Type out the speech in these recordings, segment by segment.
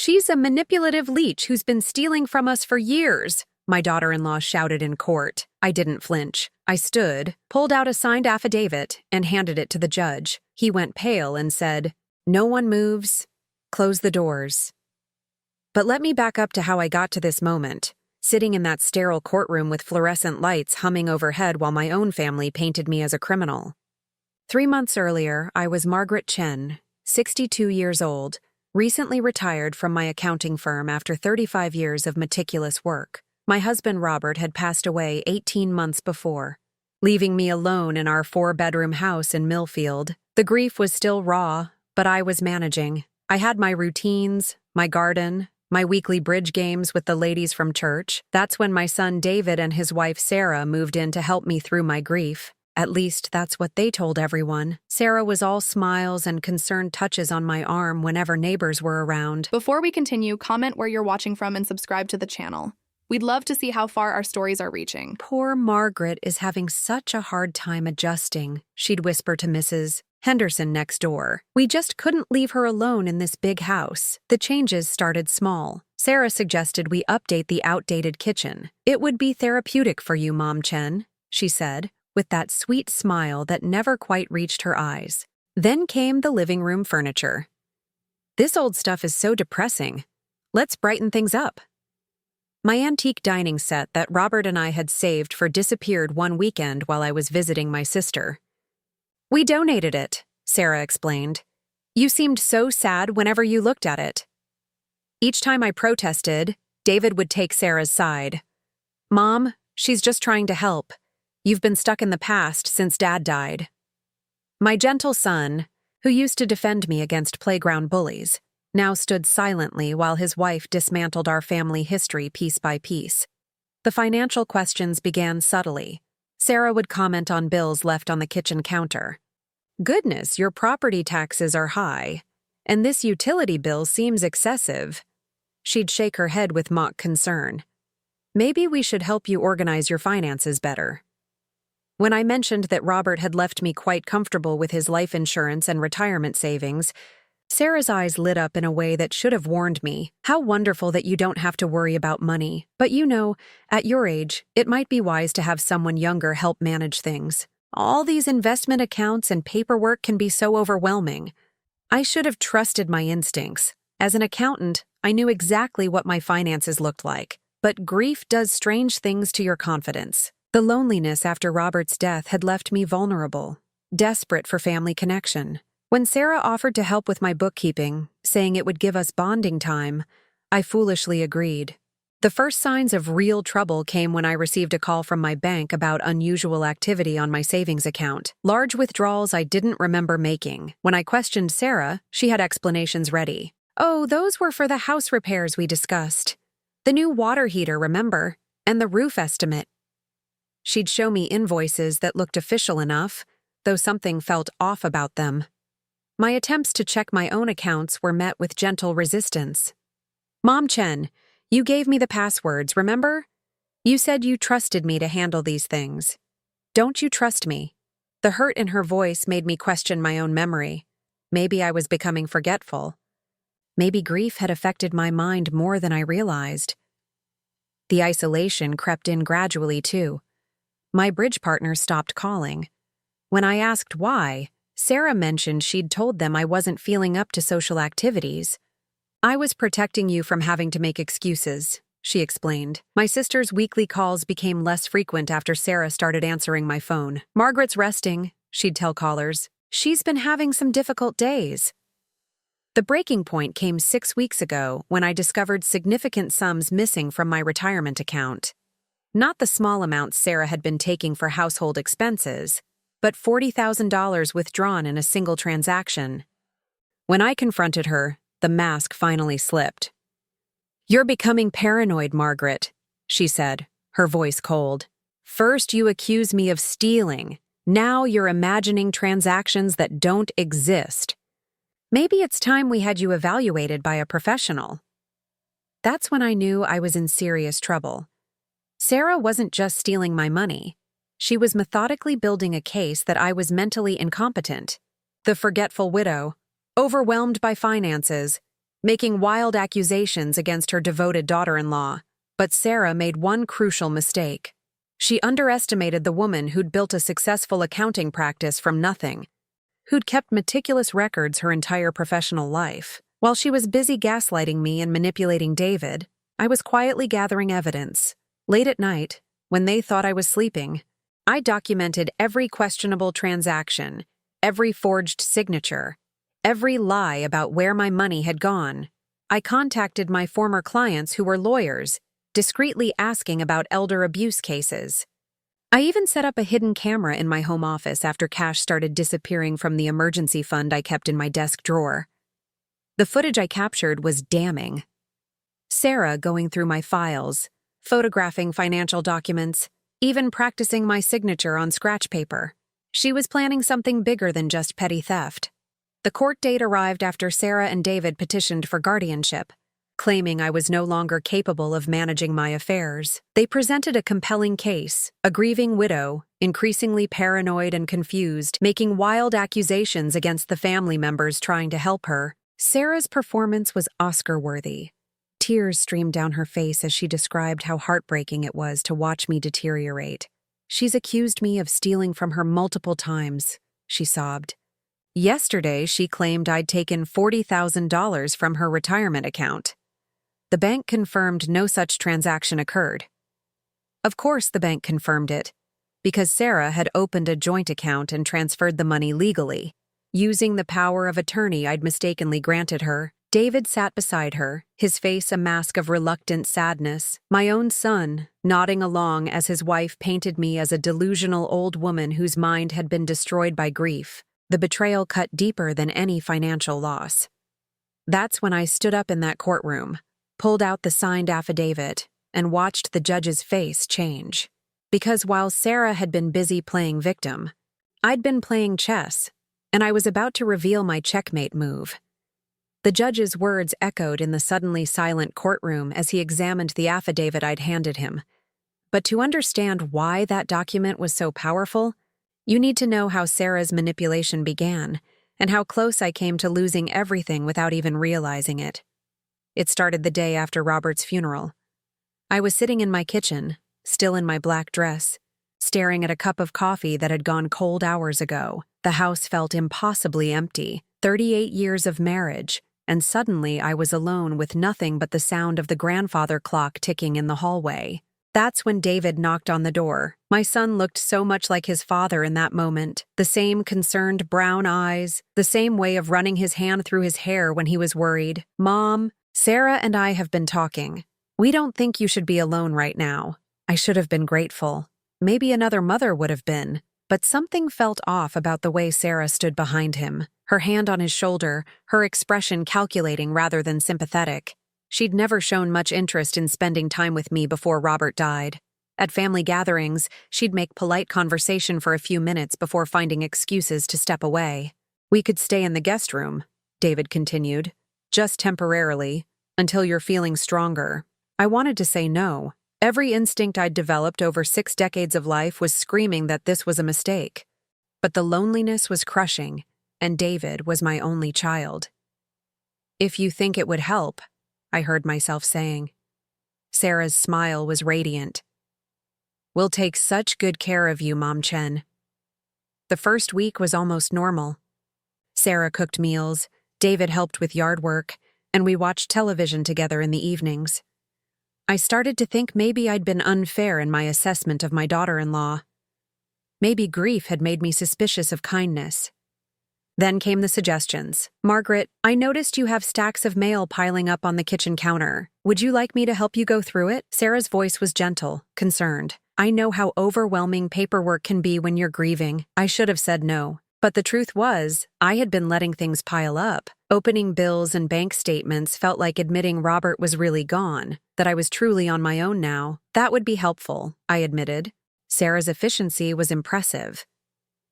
She's a manipulative leech who's been stealing from us for years, my daughter-in-law shouted in court. I didn't flinch. I stood, pulled out a signed affidavit, and handed it to the judge. He went pale and said, "No one moves. Close the doors." But let me back up to how I got to this moment, sitting in that sterile courtroom with fluorescent lights humming overhead while my own family painted me as a criminal. 3 months earlier, I was Margaret Chen, 62 years old, recently retired from my accounting firm after 35 years of meticulous work. My husband Robert had passed away 18 months before, leaving me alone in our 4-bedroom house in Millfield. The grief was still raw, but I was managing. I had my routines, my garden, my weekly bridge games with the ladies from church. That's when my son David and his wife Sarah moved in to help me through my grief. At least that's what they told everyone. Sarah was all smiles and concerned touches on my arm whenever neighbors were around. Before we continue, comment where you're watching from and subscribe to the channel. We'd love to see how far our stories are reaching. Poor Margaret is having such a hard time adjusting, she'd whisper to Mrs. Henderson next door. We just couldn't leave her alone in this big house. The changes started small. Sarah suggested we update the outdated kitchen. It would be therapeutic for you, Mom Chen, she said, with that sweet smile that never quite reached her eyes. Then came the living room furniture. This old stuff is so depressing. Let's brighten things up. My antique dining set that Robert and I had saved for disappeared one weekend while I was visiting my sister. We donated it, Sarah explained. You seemed so sad whenever you looked at it. Each time I protested, David would take Sarah's side. Mom, she's just trying to help. You've been stuck in the past since Dad died. My gentle son, who used to defend me against playground bullies, now stood silently while his wife dismantled our family history piece by piece. The financial questions began subtly. Sarah would comment on bills left on the kitchen counter. Goodness, your property taxes are high, and this utility bill seems excessive. She'd shake her head with mock concern. Maybe we should help you organize your finances better. When I mentioned that Robert had left me quite comfortable with his life insurance and retirement savings, Sarah's eyes lit up in a way that should have warned me. How wonderful that you don't have to worry about money. But you know, at your age, it might be wise to have someone younger help manage things. All these investment accounts and paperwork can be so overwhelming. I should have trusted my instincts. As an accountant, I knew exactly what my finances looked like. But grief does strange things to your confidence. The loneliness after Robert's death had left me vulnerable, desperate for family connection. When Sarah offered to help with my bookkeeping, saying it would give us bonding time, I foolishly agreed. The first signs of real trouble came when I received a call from my bank about unusual activity on my savings account, large withdrawals I didn't remember making. When I questioned Sarah, she had explanations ready. Oh, those were for the house repairs we discussed. The new water heater, remember? And the roof estimate. She'd show me invoices that looked official enough, though something felt off about them. My attempts to check my own accounts were met with gentle resistance. Mom Chen, you gave me the passwords, remember? You said you trusted me to handle these things. Don't you trust me? The hurt in her voice made me question my own memory. Maybe I was becoming forgetful. Maybe grief had affected my mind more than I realized. The isolation crept in gradually, too. My bridge partner stopped calling. When I asked why, Sarah mentioned she'd told them I wasn't feeling up to social activities. I was protecting you from having to make excuses, she explained. My sister's weekly calls became less frequent after Sarah started answering my phone. Margaret's resting, she'd tell callers. She's been having some difficult days. The breaking point came 6 weeks ago when I discovered significant sums missing from my retirement account. Not the small amounts Sarah had been taking for household expenses, but $40,000 withdrawn in a single transaction. When I confronted her, the mask finally slipped. You're becoming paranoid, Margaret, she said, her voice cold. First you accuse me of stealing. Now you're imagining transactions that don't exist. Maybe it's time we had you evaluated by a professional. That's when I knew I was in serious trouble. Sarah wasn't just stealing my money. She was methodically building a case that I was mentally incompetent. The forgetful widow, overwhelmed by finances, making wild accusations against her devoted daughter-in-law. But Sarah made one crucial mistake. She underestimated the woman who'd built a successful accounting practice from nothing, who'd kept meticulous records her entire professional life. While she was busy gaslighting me and manipulating David, I was quietly gathering evidence. Late at night, when they thought I was sleeping, I documented every questionable transaction, every forged signature, every lie about where my money had gone. I contacted my former clients who were lawyers, discreetly asking about elder abuse cases. I even set up a hidden camera in my home office after cash started disappearing from the emergency fund I kept in my desk drawer. The footage I captured was damning. Sarah going through my files, photographing financial documents, even practicing my signature on scratch paper. She was planning something bigger than just petty theft. The court date arrived after Sarah and David petitioned for guardianship, claiming I was no longer capable of managing my affairs. They presented a compelling case, a grieving widow, increasingly paranoid and confused, making wild accusations against the family members trying to help her. Sarah's performance was Oscar-worthy. Tears streamed down her face as she described how heartbreaking it was to watch me deteriorate. "She's accused me of stealing from her multiple times," she sobbed. "Yesterday, she claimed I'd taken $40,000 from her retirement account. The bank confirmed no such transaction occurred." Of course the bank confirmed it, because Sarah had opened a joint account and transferred the money legally. Using the power of attorney I'd mistakenly granted her, David sat beside her, his face a mask of reluctant sadness, my own son, nodding along as his wife painted me as a delusional old woman whose mind had been destroyed by grief. The betrayal cut deeper than any financial loss. That's when I stood up in that courtroom, pulled out the signed affidavit, and watched the judge's face change. Because while Sarah had been busy playing victim, I'd been playing chess, and I was about to reveal my checkmate move. The judge's words echoed in the suddenly silent courtroom as he examined the affidavit I'd handed him. But to understand why that document was so powerful, you need to know how Sarah's manipulation began, and how close I came to losing everything without even realizing it. It started the day after Robert's funeral. I was sitting in my kitchen, still in my black dress, staring at a cup of coffee that had gone cold hours ago. The house felt impossibly empty, 38 years of marriage, and suddenly I was alone with nothing but the sound of the grandfather clock ticking in the hallway. That's when David knocked on the door. My son looked so much like his father in that moment. The same concerned brown eyes, the same way of running his hand through his hair when he was worried. "Mom, Sarah and I have been talking. We don't think you should be alone right now." I should have been grateful. Maybe another mother would have been. But something felt off about the way Sarah stood behind him, her hand on his shoulder, her expression calculating rather than sympathetic. She'd never shown much interest in spending time with me before Robert died. At family gatherings, she'd make polite conversation for a few minutes before finding excuses to step away. "We could stay in the guest room," David continued, "just temporarily, until you're feeling stronger." I wanted to say no. Every instinct I'd developed over 6 decades of life was screaming that this was a mistake. But the loneliness was crushing, and David was my only child. "If you think it would help," I heard myself saying. Sarah's smile was radiant. "We'll take such good care of you, Mom Chen." The first week was almost normal. Sarah cooked meals, David helped with yard work, and we watched television together in the evenings. I started to think maybe I'd been unfair in my assessment of my daughter-in-law. Maybe grief had made me suspicious of kindness. Then came the suggestions. "Margaret, I noticed you have stacks of mail piling up on the kitchen counter. Would you like me to help you go through it?" Sarah's voice was gentle, concerned. I know how overwhelming paperwork can be when you're grieving. I should have said no. But the truth was, I had been letting things pile up. Opening bills and bank statements felt like admitting Robert was really gone, that I was truly on my own now. That would be helpful, I admitted. Sarah's efficiency was impressive.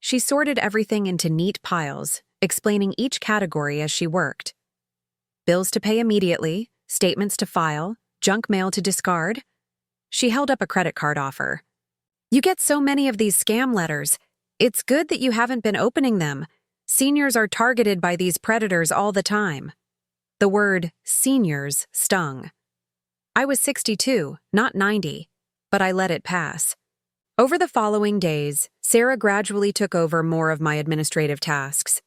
She sorted everything into neat piles, explaining each category as she worked. Bills to pay immediately, statements to file, junk mail to discard. She held up a credit card offer. "You get so many of these scam letters. It's good that you haven't been opening them. Seniors are targeted by these predators all the time." The word seniors stung. I was 62, not 90, but I let it pass. Over the following days, Sarah gradually took over more of my administrative tasks.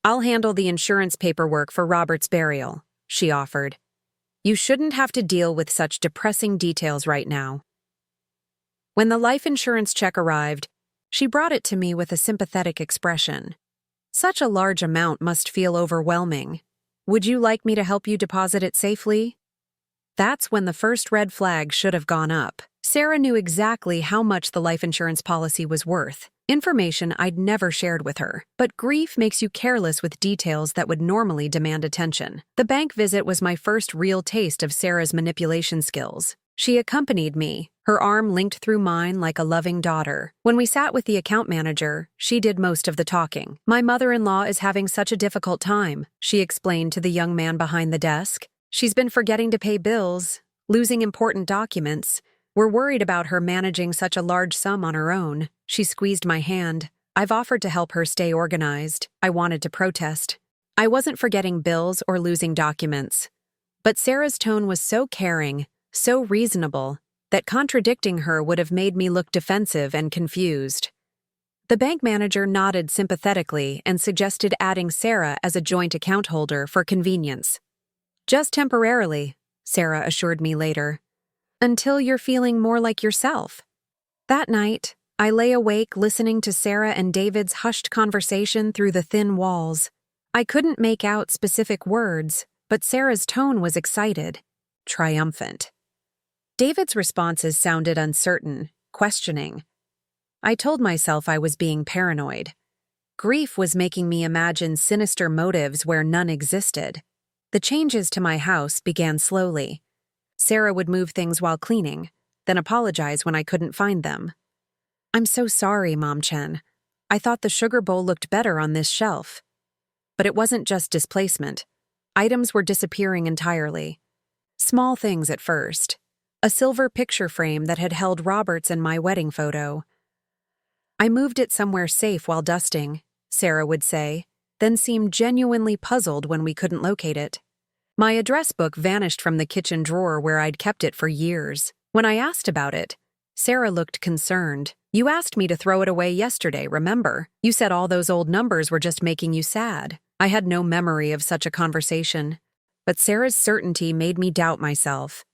"I'll handle the insurance paperwork for Robert's burial," she offered. "You shouldn't have to deal with such depressing details right now." When the life insurance check arrived, she brought it to me with a sympathetic expression. "Such a large amount must feel overwhelming. Would you like me to help you deposit it safely?" That's when the first red flag should have gone up. Sarah knew exactly how much the life insurance policy was worth, information I'd never shared with her. But grief makes you careless with details that would normally demand attention. The bank visit was my first real taste of Sarah's manipulation skills. She accompanied me, her arm linked through mine like a loving daughter. When we sat with the account manager, she did most of the talking. "My mother-in-law is having such a difficult time," she explained to the young man behind the desk. "She's been forgetting to pay bills, losing important documents. We're worried about her managing such a large sum on her own." She squeezed my hand. I've offered to help her stay organized. I wanted to protest. I wasn't forgetting bills or losing documents. But Sarah's tone was so caring, so reasonable, that contradicting her would have made me look defensive and confused. The bank manager nodded sympathetically and suggested adding Sarah as a joint account holder for convenience. "Just temporarily," Sarah assured me later, "until you're feeling more like yourself." That night, I lay awake listening to Sarah and David's hushed conversation through the thin walls. I couldn't make out specific words, but Sarah's tone was excited, triumphant. David's responses sounded uncertain, questioning. I told myself I was being paranoid. Grief was making me imagine sinister motives where none existed. The changes to my house began slowly. Sarah would move things while cleaning, then apologize when I couldn't find them. "I'm so sorry, Mom Chen. I thought the sugar bowl looked better on this shelf." But it wasn't just displacement. Items were disappearing entirely. Small things at first. A silver picture frame that had held Robert's and my wedding photo. "I moved it somewhere safe while dusting," Sarah would say, then seemed genuinely puzzled when we couldn't locate it. My address book vanished from the kitchen drawer where I'd kept it for years. When I asked about it, Sarah looked concerned. "You asked me to throw it away yesterday, remember? You said all those old numbers were just making you sad." I had no memory of such a conversation, but Sarah's certainty made me doubt myself.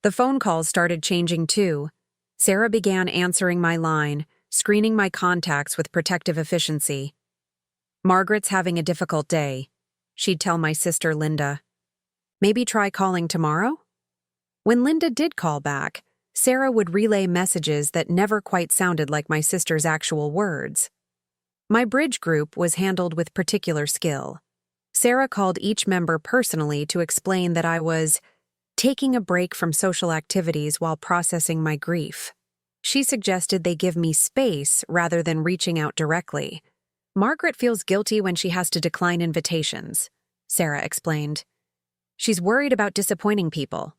The phone calls started changing too. Sarah began answering my line, screening my contacts with protective efficiency. "Margaret's having a difficult day," she'd tell my sister Linda. "Maybe try calling tomorrow?" When Linda did call back, Sarah would relay messages that never quite sounded like my sister's actual words. My bridge group was handled with particular skill. Sarah called each member personally to explain that I was taking a break from social activities while processing my grief. She suggested they give me space rather than reaching out directly. "Margaret feels guilty when she has to decline invitations," Sarah explained. "She's worried about disappointing people."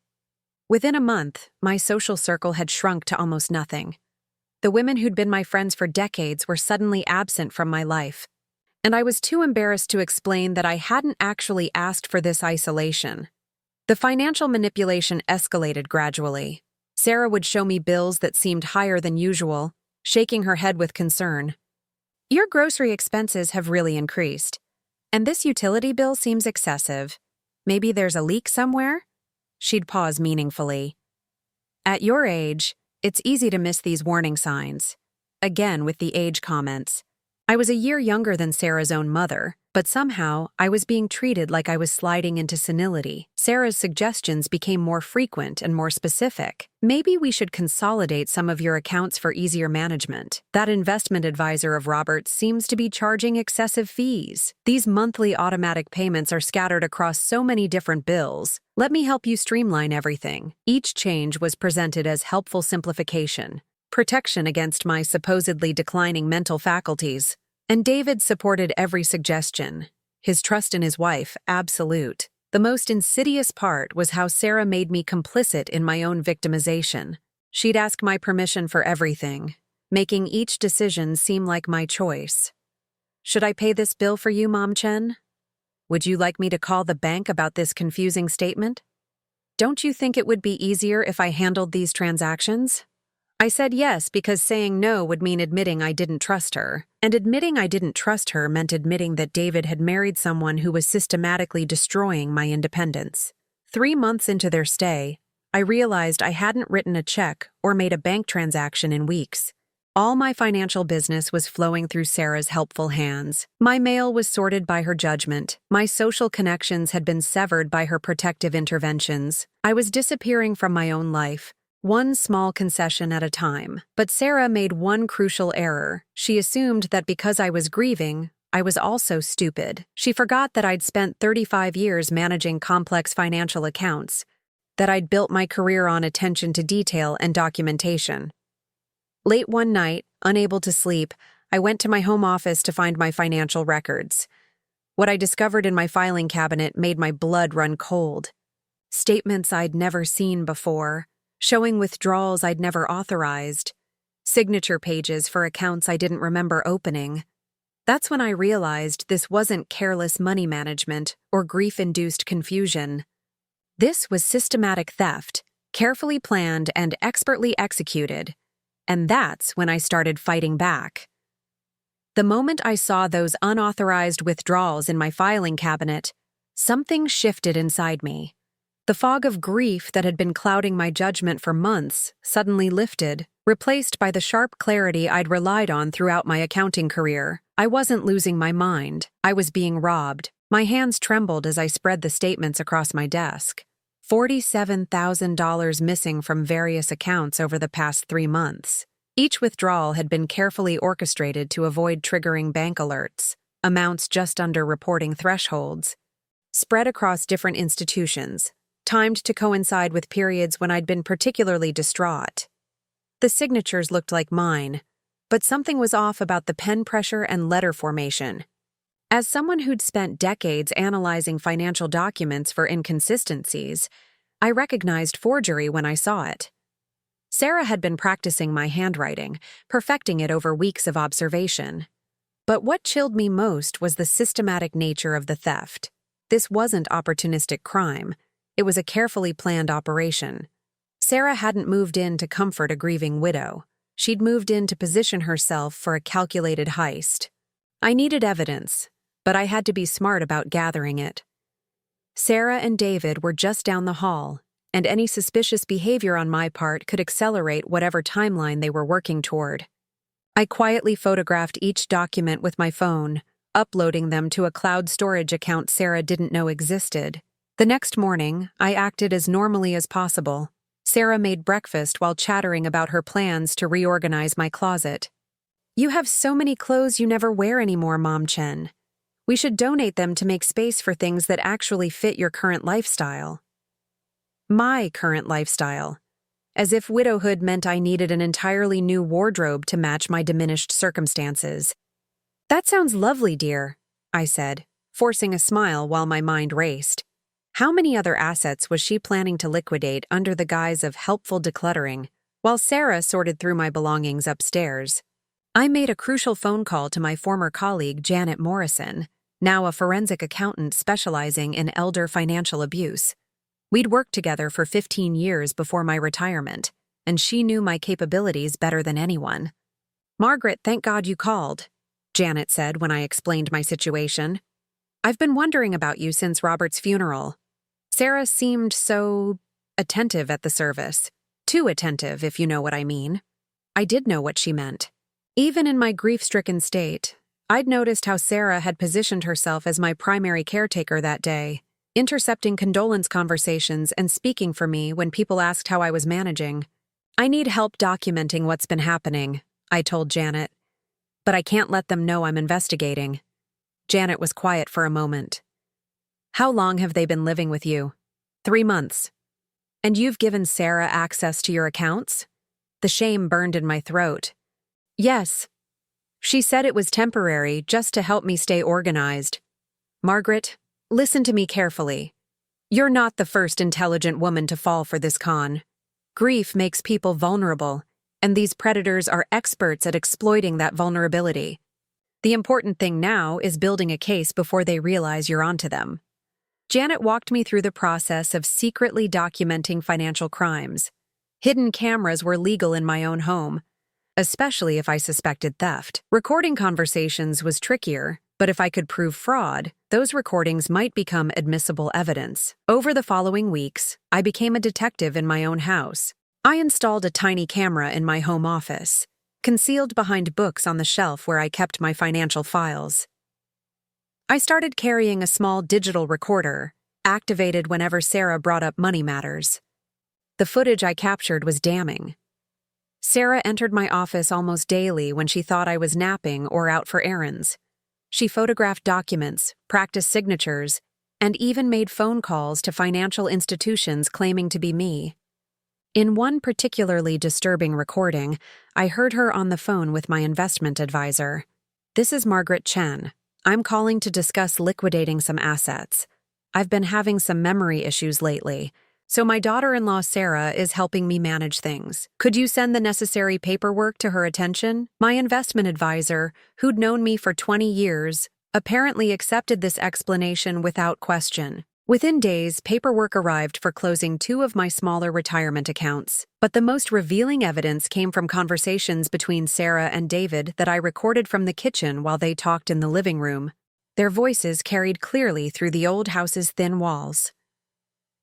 Within a month, my social circle had shrunk to almost nothing. The women who'd been my friends for decades were suddenly absent from my life, and I was too embarrassed to explain that I hadn't actually asked for this isolation. The financial manipulation escalated gradually. Sarah would show me bills that seemed higher than usual, shaking her head with concern. "Your grocery expenses have really increased, and this utility bill seems excessive. Maybe there's a leak somewhere?" She'd pause meaningfully. "At your age, it's easy to miss these warning signs." Again with the age comments. I was a year younger than Sarah's own mother, but somehow I was being treated like I was sliding into senility. Sarah's suggestions became more frequent and more specific. "Maybe we should consolidate some of your accounts for easier management. That investment advisor of Robert's seems to be charging excessive fees. These monthly automatic payments are scattered across so many different bills. Let me help you streamline everything." Each change was presented as helpful simplification, protection against my supposedly declining mental faculties. And David supported every suggestion. His trust in his wife, absolute. The most insidious part was how Sarah made me complicit in my own victimization. She'd ask my permission for everything, making each decision seem like my choice. "Should I pay this bill for you, Mom Chen?" Would you like me to call the bank about this confusing statement? Don't you think it would be easier if I handled these transactions? I said yes because saying no would mean admitting I didn't trust her, and admitting I didn't trust her meant admitting that David had married someone who was systematically destroying my independence. 3 months into their stay, I realized I hadn't written a check or made a bank transaction in weeks. All my financial business was flowing through Sarah's helpful hands. My mail was sorted by her judgment. My social connections had been severed by her protective interventions. I was disappearing from my own life, one small concession at a time. But Sarah made one crucial error. She assumed that because I was grieving, I was also stupid. She forgot that I'd spent 35 years managing complex financial accounts, that I'd built my career on attention to detail and documentation. Late one night, unable to sleep, I went to my home office to find my financial records. What I discovered in my filing cabinet made my blood run cold. Statements I'd never seen before, showing withdrawals I'd never authorized, signature pages for accounts I didn't remember opening. That's when I realized this wasn't careless money management or grief-induced confusion. This was systematic theft, carefully planned and expertly executed. And that's when I started fighting back. The moment I saw those unauthorized withdrawals in my filing cabinet, something shifted inside me. The fog of grief that had been clouding my judgment for months suddenly lifted, replaced by the sharp clarity I'd relied on throughout my accounting career. I wasn't losing my mind. I was being robbed. My hands trembled as I spread the statements across my desk. $47,000 missing from various accounts over the past 3 months. Each withdrawal had been carefully orchestrated to avoid triggering bank alerts, amounts just under reporting thresholds, spread across different institutions, timed to coincide with periods when I'd been particularly distraught. The signatures looked like mine, but something was off about the pen pressure and letter formation. As someone who'd spent decades analyzing financial documents for inconsistencies, I recognized forgery when I saw it. Sarah had been practicing my handwriting, perfecting it over weeks of observation. But what chilled me most was the systematic nature of the theft. This wasn't opportunistic crime. It was a carefully planned operation. Sarah hadn't moved in to comfort a grieving widow. She'd moved in to position herself for a calculated heist. I needed evidence, but I had to be smart about gathering it. Sarah and David were just down the hall, and any suspicious behavior on my part could accelerate whatever timeline they were working toward. I quietly photographed each document with my phone, uploading them to a cloud storage account Sarah didn't know existed. The next morning, I acted as normally as possible. Sarah made breakfast while chattering about her plans to reorganize my closet. "You have so many clothes you never wear anymore, Mom Chen. We should donate them to make space for things that actually fit your current lifestyle." My current lifestyle. As if widowhood meant I needed an entirely new wardrobe to match my diminished circumstances. "That sounds lovely, dear," I said, forcing a smile while my mind raced. How many other assets was she planning to liquidate under the guise of helpful decluttering, while Sarah sorted through my belongings upstairs? I made a crucial phone call to my former colleague Janet Morrison, now a forensic accountant specializing in elder financial abuse. We'd worked together for 15 years before my retirement, and she knew my capabilities better than anyone. "Margaret, thank God you called," Janet said when I explained my situation. "I've been wondering about you since Robert's funeral. Sarah seemed so attentive at the service. Too attentive, if you know what I mean." I did know what she meant. Even in my grief-stricken state, I'd noticed how Sarah had positioned herself as my primary caretaker that day, intercepting condolence conversations and speaking for me when people asked how I was managing. "I need help documenting what's been happening," I told Janet. "But I can't let them know I'm investigating." Janet was quiet for a moment. "How long have they been living with you?" 3 months. "And you've given Sarah access to your accounts?" The shame burned in my throat. "Yes. She said it was temporary, just to help me stay organized." "Margaret, listen to me carefully. You're not the first intelligent woman to fall for this con. Grief makes people vulnerable, and these predators are experts at exploiting that vulnerability. The important thing now is building a case before they realize you're onto them. Janet walked me through the process of secretly documenting financial crimes. Hidden cameras were legal in my own home, especially if I suspected theft. Recording conversations was trickier, but if I could prove fraud, those recordings might become admissible evidence. Over the following weeks, I became a detective in my own house. I installed a tiny camera in my home office, concealed behind books on the shelf where I kept my financial files. I started carrying a small digital recorder, activated whenever Sarah brought up money matters. The footage I captured was damning. Sarah entered my office almost daily when she thought I was napping or out for errands. She photographed documents, practiced signatures, and even made phone calls to financial institutions claiming to be me. In one particularly disturbing recording, I heard her on the phone with my investment advisor. "This is Margaret Chen. I'm calling to discuss liquidating some assets. I've been having some memory issues lately, so my daughter-in-law Sarah is helping me manage things. Could you send the necessary paperwork to her attention?" My investment advisor, who'd known me for 20 years, apparently accepted this explanation without question. Within days, paperwork arrived for closing 2 of my smaller retirement accounts, but the most revealing evidence came from conversations between Sarah and David that I recorded from the kitchen while they talked in the living room. Their voices carried clearly through the old house's thin walls.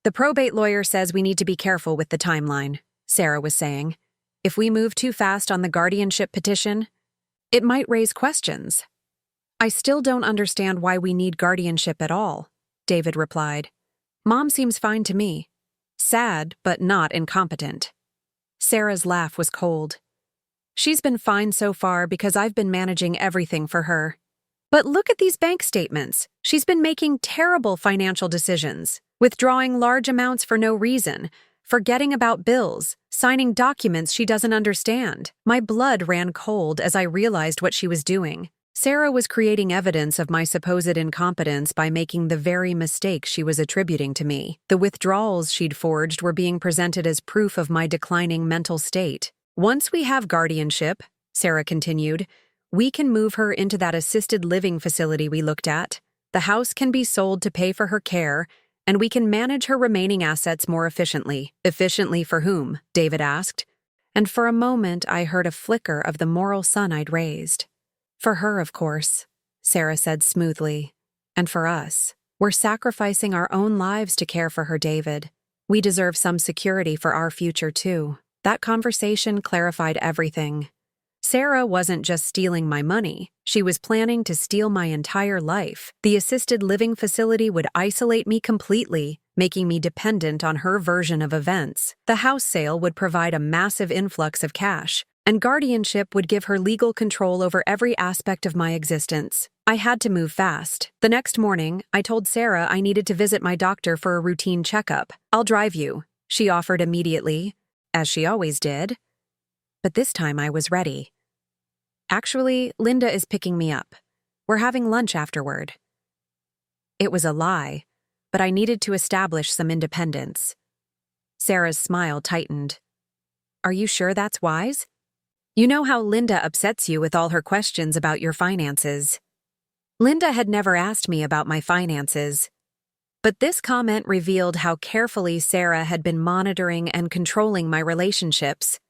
"The probate lawyer says we need to be careful with the timeline," Sarah was saying. "If we move too fast on the guardianship petition, it might raise questions." "I still don't understand why we need guardianship at all," David replied. "Mom seems fine to me. Sad, but not incompetent." Sarah's laugh was cold. "She's been fine so far because I've been managing everything for her. But look at these bank statements. She's been making terrible financial decisions, withdrawing large amounts for no reason, forgetting about bills, signing documents she doesn't understand." My blood ran cold as I realized what she was doing. Sarah was creating evidence of my supposed incompetence by making the very mistakes she was attributing to me. The withdrawals she'd forged were being presented as proof of my declining mental state. "Once we have guardianship," Sarah continued, "we can move her into that assisted living facility we looked at. The house can be sold to pay for her care, and we can manage her remaining assets more efficiently." "Efficiently for whom?" David asked. And for a moment I heard a flicker of the moral sun I'd raised. "For her, of course," Sarah said smoothly. "And for us. We're sacrificing our own lives to care for her, David. We deserve some security for our future, too." That conversation clarified everything. Sarah wasn't just stealing my money, she was planning to steal my entire life. The assisted living facility would isolate me completely, making me dependent on her version of events. The house sale would provide a massive influx of cash, and guardianship would give her legal control over every aspect of my existence. I had to move fast. The next morning, I told Sarah I needed to visit my doctor for a routine checkup. "I'll drive you," she offered immediately, as she always did. But this time I was ready. "Actually, Linda is picking me up. We're having lunch afterward." It was a lie, but I needed to establish some independence. Sarah's smile tightened. "Are you sure that's wise? You know how Linda upsets you with all her questions about your finances." Linda had never asked me about my finances, but this comment revealed how carefully Sarah had been monitoring and controlling my relationships.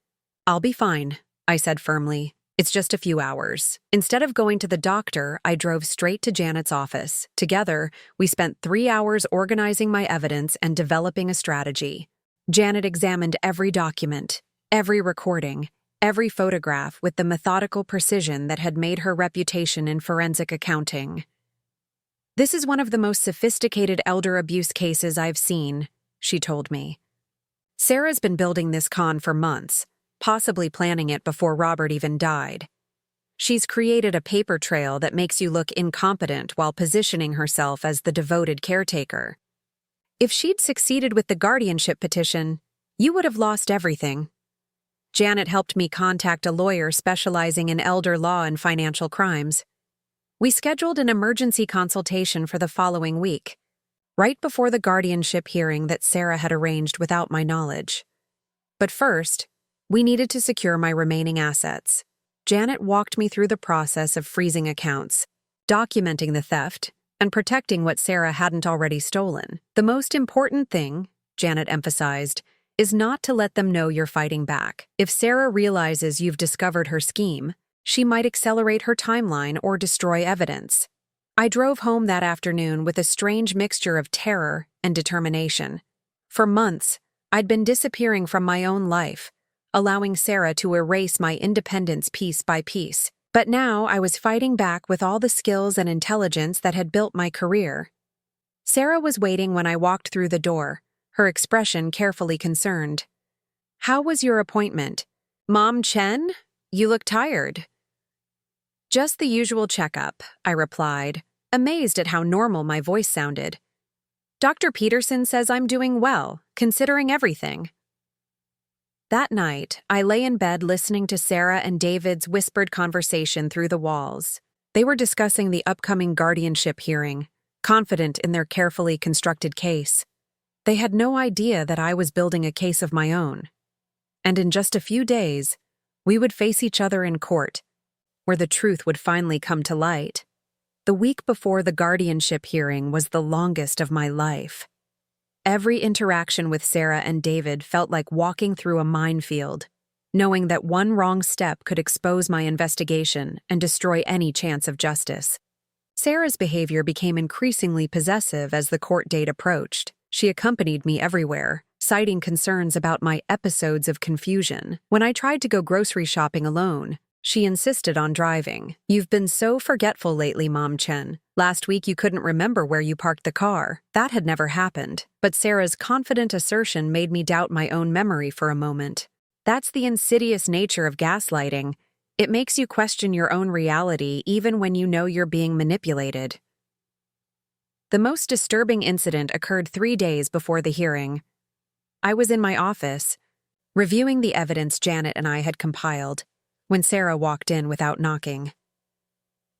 "I'll be fine," I said firmly. "It's just a few hours." Instead of going to the doctor, I drove straight to Janet's office. Together, we spent 3 hours organizing my evidence and developing a strategy. Janet examined every document, every recording, every photograph with the methodical precision that had made her reputation in forensic accounting. "This is one of the most sophisticated elder abuse cases I've seen," she told me. "Sarah's been building this con for months, possibly planning it before Robert even died. She's created a paper trail that makes you look incompetent while positioning herself as the devoted caretaker. If she'd succeeded with the guardianship petition, you would have lost everything." Janet helped me contact a lawyer specializing in elder law and financial crimes. We scheduled an emergency consultation for the following week, right before the guardianship hearing that Sarah had arranged without my knowledge. But first, we needed to secure my remaining assets. Janet walked me through the process of freezing accounts, documenting the theft, and protecting what Sarah hadn't already stolen. The most important thing, Janet emphasized, is not to let them know you're fighting back. If Sarah realizes you've discovered her scheme, she might accelerate her timeline or destroy evidence. I drove home that afternoon with a strange mixture of terror and determination. For months, I'd been disappearing from my own life, allowing Sarah to erase my independence piece by piece. But now I was fighting back with all the skills and intelligence that had built my career. Sarah was waiting when I walked through the door, her expression carefully concerned. "How was your appointment? Mom Chen? You look tired." "Just the usual checkup," I replied, amazed at how normal my voice sounded. "Dr. Peterson says I'm doing well, considering everything." That night, I lay in bed listening to Sarah and David's whispered conversation through the walls. They were discussing the upcoming guardianship hearing, confident in their carefully constructed case. They had no idea that I was building a case of my own. And in just a few days, we would face each other in court, where the truth would finally come to light. The week before the guardianship hearing was the longest of my life. Every interaction with Sarah and David felt like walking through a minefield, knowing that one wrong step could expose my investigation and destroy any chance of justice. Sarah's behavior became increasingly possessive as the court date approached. She accompanied me everywhere, citing concerns about my episodes of confusion. When I tried to go grocery shopping alone, she insisted on driving. "You've been so forgetful lately, Mom Chen. Last week you couldn't remember where you parked the car." That had never happened, but Sarah's confident assertion made me doubt my own memory for a moment. That's the insidious nature of gaslighting. It makes you question your own reality even when you know you're being manipulated. The most disturbing incident occurred 3 days before the hearing. I was in my office, reviewing the evidence Janet and I had compiled, when Sarah walked in without knocking.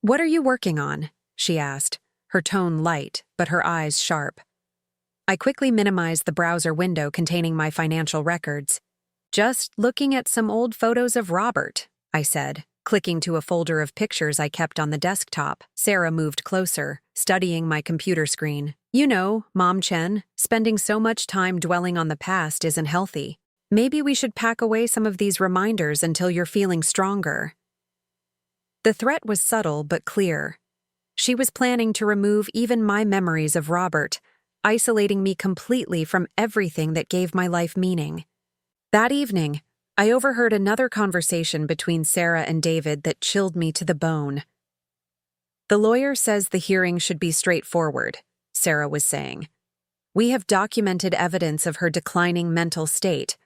"What are you working on?" she asked, her tone light but her eyes sharp. I quickly minimized the browser window containing my financial records. "Just looking at some old photos of Robert," I said, clicking to a folder of pictures I kept on the desktop. Sarah moved closer, studying my computer screen. "You know, Mom Chen, spending so much time dwelling on the past isn't healthy. Maybe we should pack away some of these reminders until you're feeling stronger." The threat was subtle but clear. She was planning to remove even my memories of Robert, isolating me completely from everything that gave my life meaning. That evening, I overheard another conversation between Sarah and David that chilled me to the bone. "The lawyer says the hearing should be straightforward," Sarah was saying. "We have documented evidence of her declining mental state,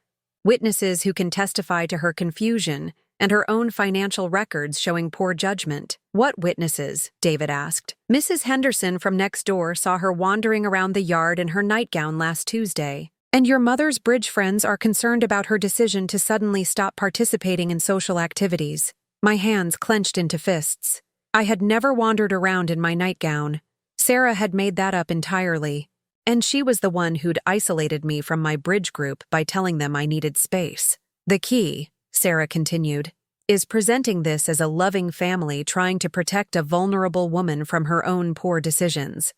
witnesses who can testify to her confusion, and her own financial records showing poor judgment." "What witnesses?" David asked. "Mrs. Henderson from next door saw her wandering around the yard in her nightgown last Tuesday. And your mother's bridge friends are concerned about her decision to suddenly stop participating in social activities." My hands clenched into fists. I had never wandered around in my nightgown. Sarah had made that up entirely. And she was the one who'd isolated me from my bridge group by telling them I needed space. "The key," Sarah continued, "is presenting this as a loving family trying to protect a vulnerable woman from her own poor decisions.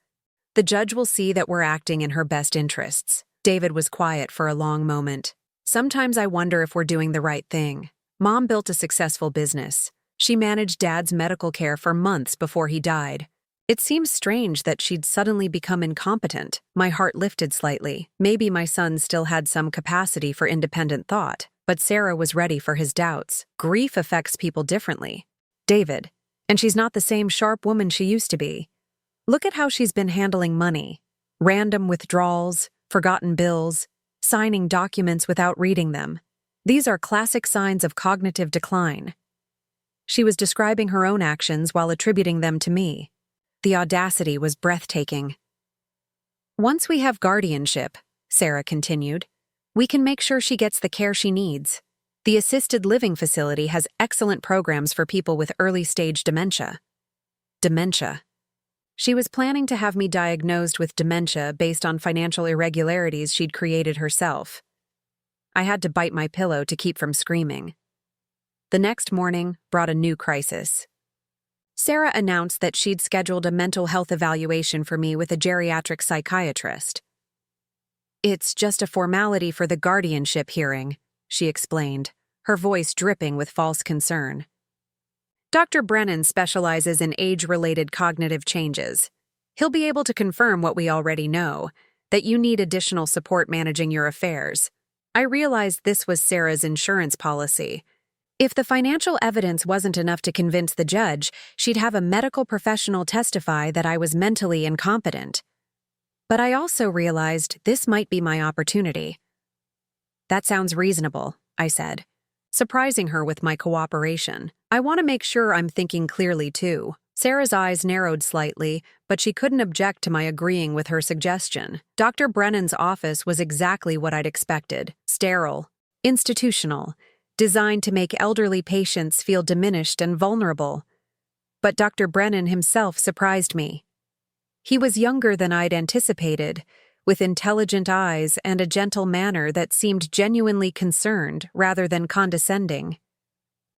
The judge will see that we're acting in her best interests." David was quiet for a long moment. "Sometimes I wonder if we're doing the right thing. Mom built a successful business. She managed Dad's medical care for months before he died. It seems strange that she'd suddenly become incompetent." My heart lifted slightly. Maybe my son still had some capacity for independent thought, but Sarah was ready for his doubts. "Grief affects people differently, David, and she's not the same sharp woman she used to be. Look at how she's been handling money. Random withdrawals, forgotten bills, signing documents without reading them. These are classic signs of cognitive decline." She was describing her own actions while attributing them to me. The audacity was breathtaking. "Once we have guardianship," Sarah continued, "we can make sure she gets the care she needs. The assisted living facility has excellent programs for people with early-stage dementia." Dementia. She was planning to have me diagnosed with dementia based on financial irregularities she'd created herself. I had to bite my pillow to keep from screaming. The next morning brought a new crisis. Sarah announced that she'd scheduled a mental health evaluation for me with a geriatric psychiatrist. "It's just a formality for the guardianship hearing," she explained, her voice dripping with false concern. "Dr. Brennan specializes in age-related cognitive changes. He'll be able to confirm what we already know, that you need additional support managing your affairs." I realized this was Sarah's insurance policy. If the financial evidence wasn't enough to convince the judge, she'd have a medical professional testify that I was mentally incompetent. But I also realized this might be my opportunity. "That sounds reasonable," I said, surprising her with my cooperation. "I want to make sure I'm thinking clearly, too." Sarah's eyes narrowed slightly, but she couldn't object to my agreeing with her suggestion. Dr. Brennan's office was exactly what I'd expected: sterile, institutional, designed to make elderly patients feel diminished and vulnerable. But Dr. Brennan himself surprised me. He was younger than I'd anticipated, with intelligent eyes and a gentle manner that seemed genuinely concerned rather than condescending.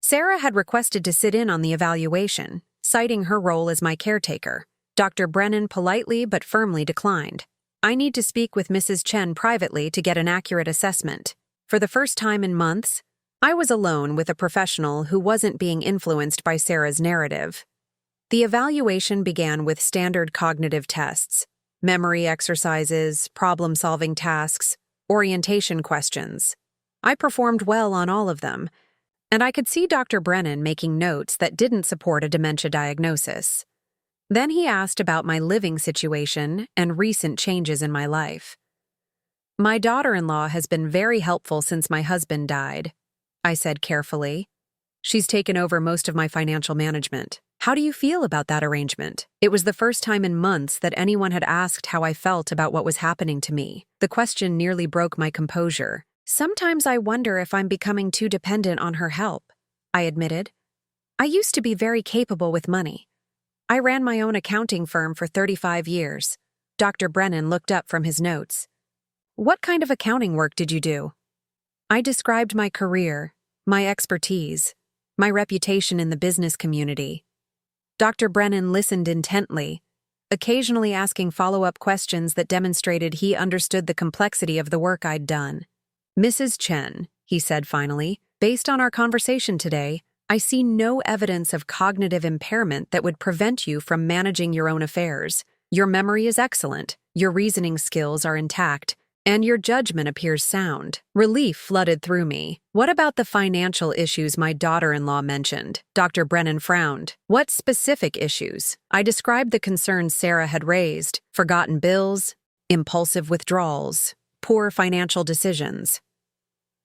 Sarah had requested to sit in on the evaluation, citing her role as my caretaker. Dr. Brennan politely but firmly declined. "I need to speak with Mrs. Chen privately to get an accurate assessment." For the first time in months, I was alone with a professional who wasn't being influenced by Sarah's narrative. The evaluation began with standard cognitive tests: memory exercises, problem-solving tasks, orientation questions. I performed well on all of them, and I could see Dr. Brennan making notes that didn't support a dementia diagnosis. Then he asked about my living situation and recent changes in my life. "My daughter-in-law has been very helpful since my husband died," I said carefully. "She's taken over most of my financial management. How do you feel about that arrangement?" It was the first time in months that anyone had asked how I felt about what was happening to me. The question nearly broke my composure. "Sometimes I wonder if I'm becoming too dependent on her help," I admitted. "I used to be very capable with money. I ran my own accounting firm for 35 years. Dr. Brennan looked up from his notes. "What kind of accounting work did you do?" I described my career, my expertise, my reputation in the business community. Dr. Brennan listened intently, occasionally asking follow-up questions that demonstrated he understood the complexity of the work I'd done. "Mrs. Chen," he said finally, "based on our conversation today, I see no evidence of cognitive impairment that would prevent you from managing your own affairs. Your memory is excellent, your reasoning skills are intact, and your judgment appears sound." Relief flooded through me. "What about the financial issues my daughter-in-law mentioned?" Dr. Brennan frowned. "What specific issues?" I described the concerns Sarah had raised: forgotten bills, impulsive withdrawals, poor financial decisions.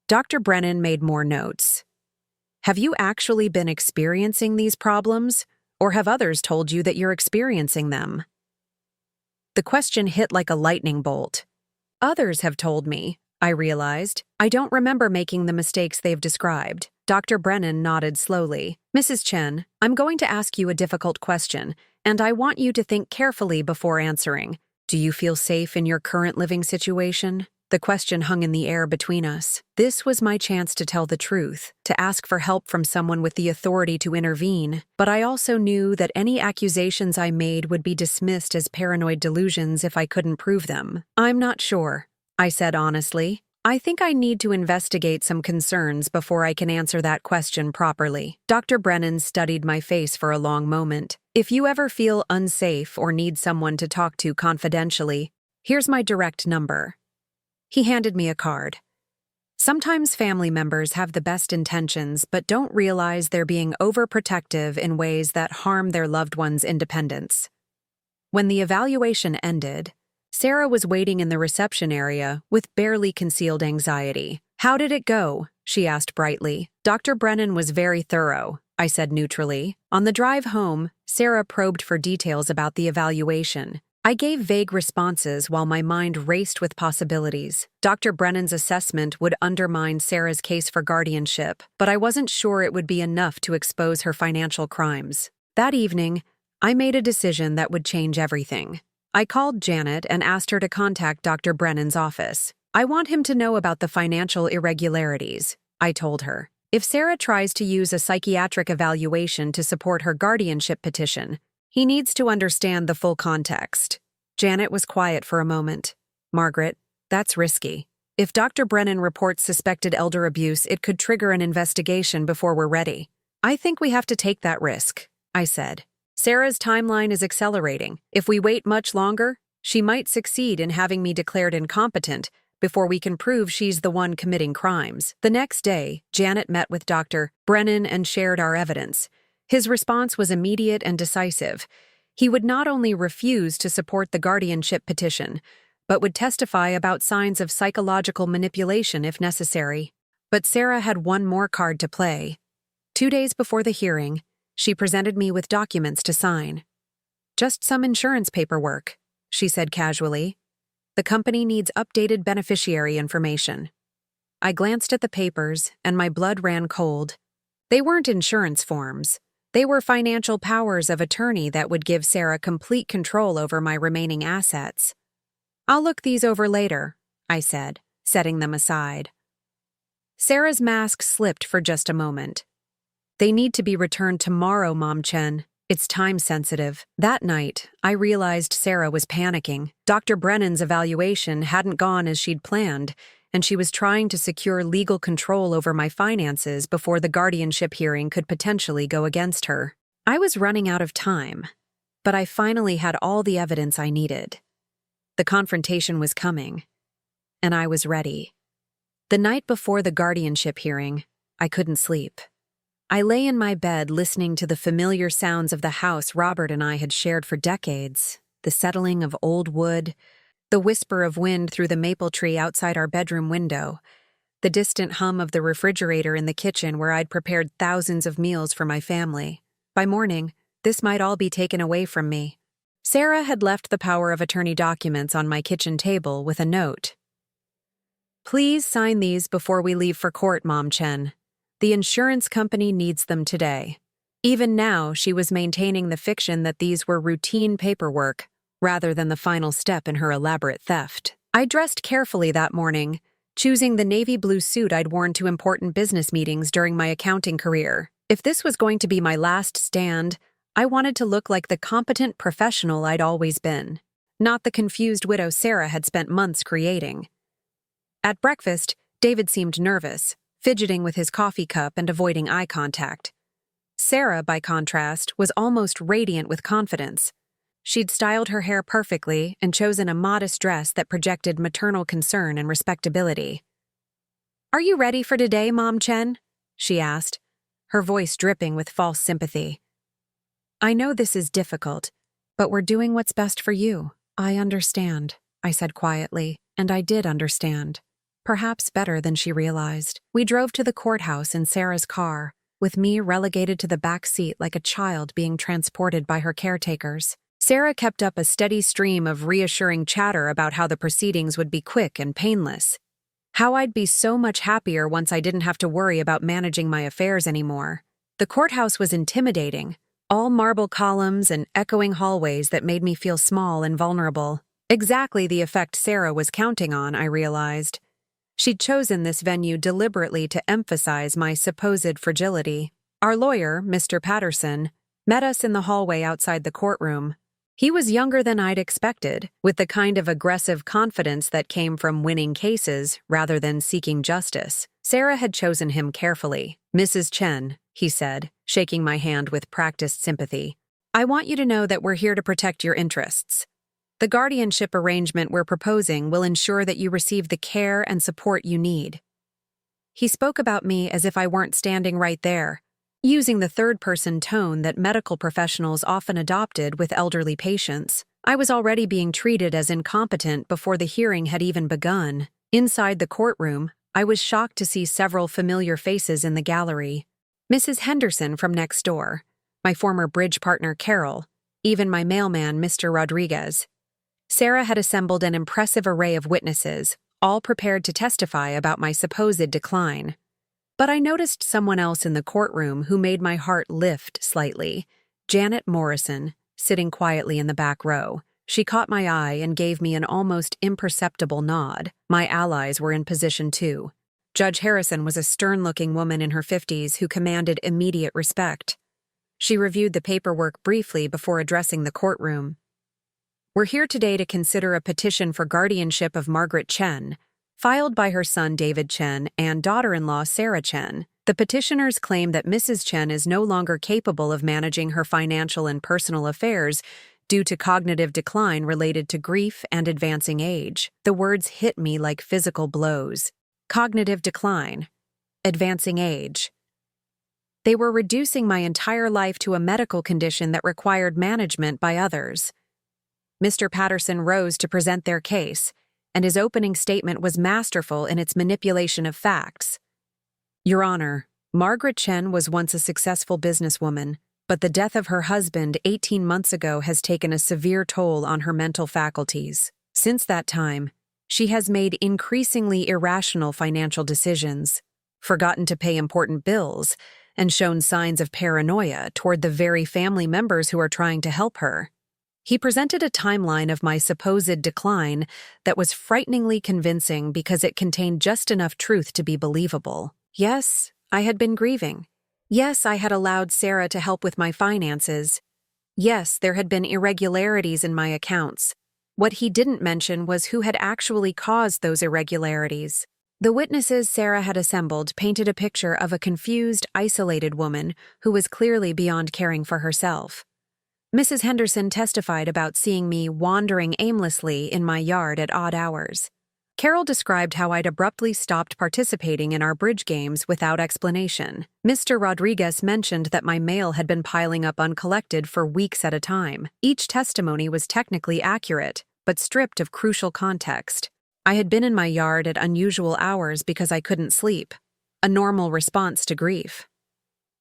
Dr. Brennan made more notes. "Have you actually been experiencing these problems, or have others told you that you're experiencing them?" The question hit like a lightning bolt. "Others have told me," I realized. "I don't remember making the mistakes they've described." Dr. Brennan nodded slowly. "Mrs. Chen, I'm going to ask you a difficult question, and I want you to think carefully before answering. Do you feel safe in your current living situation?" The question hung in the air between us. This was my chance to tell the truth, to ask for help from someone with the authority to intervene, but I also knew that any accusations I made would be dismissed as paranoid delusions if I couldn't prove them. "I'm not sure," I said honestly. "I think I need to investigate some concerns before I can answer that question properly." Dr. Brennan studied my face for a long moment. "If you ever feel unsafe or need someone to talk to confidentially, here's my direct number." He handed me a card. Sometimes family members have the best intentions but don't realize they're being overprotective in ways that harm their loved one's independence. When the evaluation ended, Sarah was waiting in the reception area with barely concealed anxiety. "How did it go?" she asked brightly. "Dr. Brennan was very thorough," I said neutrally. On the drive home, Sarah probed for details about the evaluation. I gave vague responses while my mind raced with possibilities. Dr. Brennan's assessment would undermine Sarah's case for guardianship, but I wasn't sure it would be enough to expose her financial crimes. That evening, I made a decision that would change everything. I called Janet and asked her to contact Dr. Brennan's office. "I want him to know about the financial irregularities," I told her. If Sarah tries to use a psychiatric evaluation to support her guardianship petition, he needs to understand the full context. Janet was quiet for a moment. Margaret, that's risky. If Dr. Brennan reports suspected elder abuse, it could trigger an investigation before we're ready. I think we have to take that risk, I said. Sarah's timeline is accelerating. If we wait much longer, she might succeed in having me declared incompetent before we can prove she's the one committing crimes. The next day, Janet met with Dr. Brennan and shared our evidence. His response was immediate and decisive. He would not only refuse to support the guardianship petition, but would testify about signs of psychological manipulation if necessary. But Sarah had one more card to play. 2 days before the hearing, she presented me with documents to sign. "Just some insurance paperwork," she said casually. "The company needs updated beneficiary information." I glanced at the papers, and my blood ran cold. They weren't insurance forms. They were financial powers of attorney that would give Sarah complete control over my remaining assets. "I'll look these over later," I said, setting them aside. Sarah's mask slipped for just a moment. "They need to be returned tomorrow, Mom Chen. It's time-sensitive." That night, I realized Sarah was panicking. Dr. Brennan's evaluation hadn't gone as she'd planned, and she was trying to secure legal control over my finances before the guardianship hearing could potentially go against her. I was running out of time, but I finally had all the evidence I needed. The confrontation was coming, and I was ready. The night before the guardianship hearing, I couldn't sleep. I lay in my bed listening to the familiar sounds of the house Robert and I had shared for decades, the settling of old wood, the whisper of wind through the maple tree outside our bedroom window, the distant hum of the refrigerator in the kitchen where I'd prepared thousands of meals for my family. By morning, this might all be taken away from me. Sarah had left the power of attorney documents on my kitchen table with a note. "Please sign these before we leave for court, Mom Chen. The insurance company needs them today." Even now, she was maintaining the fiction that these were routine paperwork, rather than the final step in her elaborate theft. I dressed carefully that morning, choosing the navy blue suit I'd worn to important business meetings during my accounting career. If this was going to be my last stand, I wanted to look like the competent professional I'd always been, not the confused widow Sarah had spent months creating. At breakfast, David seemed nervous, fidgeting with his coffee cup and avoiding eye contact. Sarah, by contrast, was almost radiant with confidence. She'd styled her hair perfectly and chosen a modest dress that projected maternal concern and respectability. "Are you ready for today, Mom Chen?" she asked, her voice dripping with false sympathy. "I know this is difficult, but we're doing what's best for you." "I understand," I said quietly, and I did understand. Perhaps better than she realized. We drove to the courthouse in Sarah's car, with me relegated to the back seat like a child being transported by her caretakers. Sarah kept up a steady stream of reassuring chatter about how the proceedings would be quick and painless, how I'd be so much happier once I didn't have to worry about managing my affairs anymore. The courthouse was intimidating, all marble columns and echoing hallways that made me feel small and vulnerable. Exactly the effect Sarah was counting on, I realized. She'd chosen this venue deliberately to emphasize my supposed fragility. Our lawyer, Mr. Patterson, met us in the hallway outside the courtroom. He was younger than I'd expected, with the kind of aggressive confidence that came from winning cases rather than seeking justice. Sarah had chosen him carefully. "Mrs. Chen," he said, shaking my hand with practiced sympathy, "I want you to know that we're here to protect your interests. The guardianship arrangement we're proposing will ensure that you receive the care and support you need." He spoke about me as if I weren't standing right there, using the third-person tone that medical professionals often adopted with elderly patients. I was already being treated as incompetent before the hearing had even begun. Inside the courtroom, I was shocked to see several familiar faces in the gallery. Mrs. Henderson from next door, my former bridge partner Carol, even my mailman Mr. Rodriguez. Sarah had assembled an impressive array of witnesses, all prepared to testify about my supposed decline. But I noticed someone else in the courtroom who made my heart lift slightly. Janet Morrison, sitting quietly in the back row. She caught my eye and gave me an almost imperceptible nod. My allies were in position too. Judge Harrison was a stern-looking woman in her 50s who commanded immediate respect. She reviewed the paperwork briefly before addressing the courtroom. We're here today to consider a petition for guardianship of Margaret Chen, filed by her son David Chen and daughter-in-law Sarah Chen. The petitioners claim that Mrs. Chen is no longer capable of managing her financial and personal affairs due to cognitive decline related to grief and advancing age. The words hit me like physical blows. Cognitive decline. Advancing age. They were reducing my entire life to a medical condition that required management by others. Mr. Patterson rose to present their case, and his opening statement was masterful in its manipulation of facts. Your Honor, Margaret Chen was once a successful businesswoman, but the death of her husband 18 months ago has taken a severe toll on her mental faculties. Since that time, she has made increasingly irrational financial decisions, forgotten to pay important bills, and shown signs of paranoia toward the very family members who are trying to help her. He presented a timeline of my supposed decline that was frighteningly convincing because it contained just enough truth to be believable. Yes, I had been grieving. Yes, I had allowed Sarah to help with my finances. Yes, there had been irregularities in my accounts. What he didn't mention was who had actually caused those irregularities. The witnesses Sarah had assembled painted a picture of a confused, isolated woman who was clearly beyond caring for herself. Mrs. Henderson testified about seeing me wandering aimlessly in my yard at odd hours. Carol described how I'd abruptly stopped participating in our bridge games without explanation. Mr. Rodriguez mentioned that my mail had been piling up uncollected for weeks at a time. Each testimony was technically accurate, but stripped of crucial context. I had been in my yard at unusual hours because I couldn't sleep, a normal response to grief.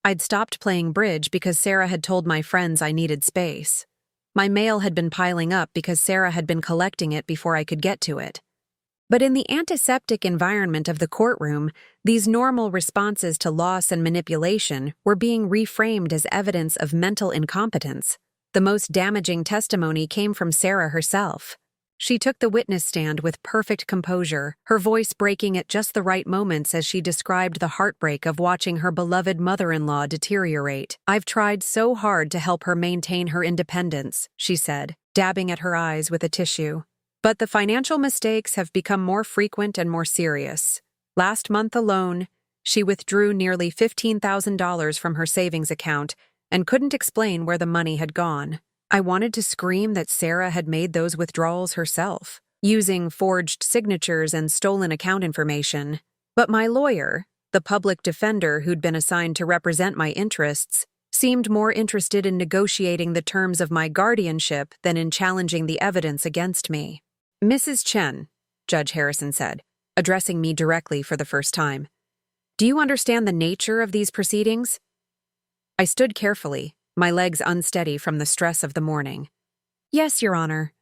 I'd stopped playing bridge because Sarah had told my friends I needed space. My mail had been piling up because Sarah had been collecting it before I could get to it. But in the antiseptic environment of the courtroom, these normal responses to loss and manipulation were being reframed as evidence of mental incompetence. The most damaging testimony came from Sarah herself. She took the witness stand with perfect composure, her voice breaking at just the right moments as she described the heartbreak of watching her beloved mother-in-law deteriorate. I've tried so hard to help her maintain her independence, she said, dabbing at her eyes with a tissue. But the financial mistakes have become more frequent and more serious. Last month alone, she withdrew nearly $15,000 from her savings account and couldn't explain where the money had gone. I wanted to scream that Sarah had made those withdrawals herself, using forged signatures and stolen account information. But my lawyer, the public defender who'd been assigned to represent my interests, seemed more interested in negotiating the terms of my guardianship than in challenging the evidence against me. Mrs. Chen, Judge Harrison said, addressing me directly for the first time. Do you understand the nature of these proceedings? I stood carefully, my legs unsteady from the stress of the morning. Yes, Your Honor.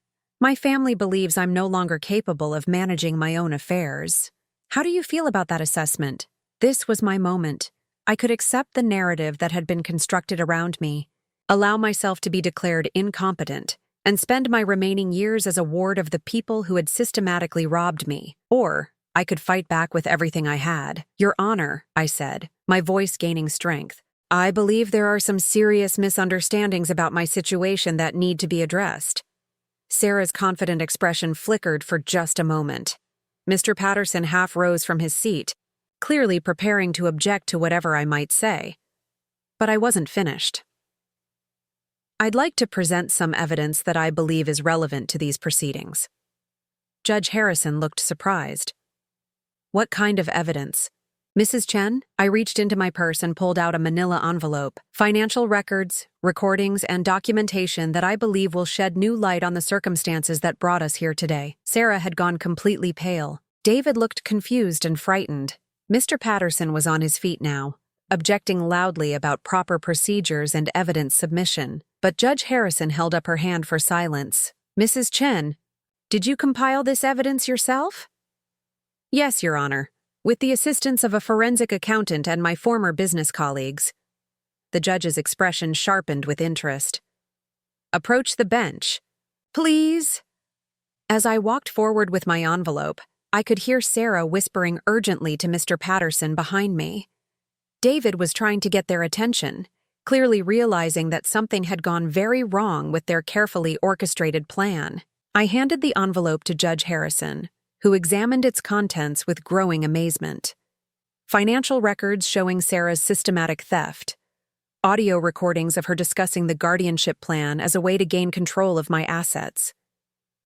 My family believes I'm no longer capable of managing my own affairs. How do you feel about that assessment? This was my moment. I could accept the narrative that had been constructed around me, allow myself to be declared incompetent, and spend my remaining years as a ward of the people who had systematically robbed me. Or I could fight back with everything I had. Your Honor, I said, my voice gaining strength. I believe there are some serious misunderstandings about my situation that need to be addressed. Sarah's confident expression flickered for just a moment. Mr. Patterson half rose from his seat, clearly preparing to object to whatever I might say. But I wasn't finished. I'd like to present some evidence that I believe is relevant to these proceedings. Judge Harrison looked surprised. What kind of evidence? Mrs. Chen, I reached into my purse and pulled out a manila envelope, financial records, recordings, and documentation that I believe will shed new light on the circumstances that brought us here today. Sarah had gone completely pale. David looked confused and frightened. Mr. Patterson was on his feet now, objecting loudly about proper procedures and evidence submission. But Judge Harrison held up her hand for silence. Mrs. Chen, did you compile this evidence yourself? Yes, Your Honor, with the assistance of a forensic accountant and my former business colleagues. The judge's expression sharpened with interest. Approach the bench. Please. As I walked forward with my envelope, I could hear Sarah whispering urgently to Mr. Patterson behind me. David was trying to get their attention, clearly realizing that something had gone very wrong with their carefully orchestrated plan. I handed the envelope to Judge Harrison, who examined its contents with growing amazement. Financial records showing Sarah's systematic theft, audio recordings of her discussing the guardianship plan as a way to gain control of my assets,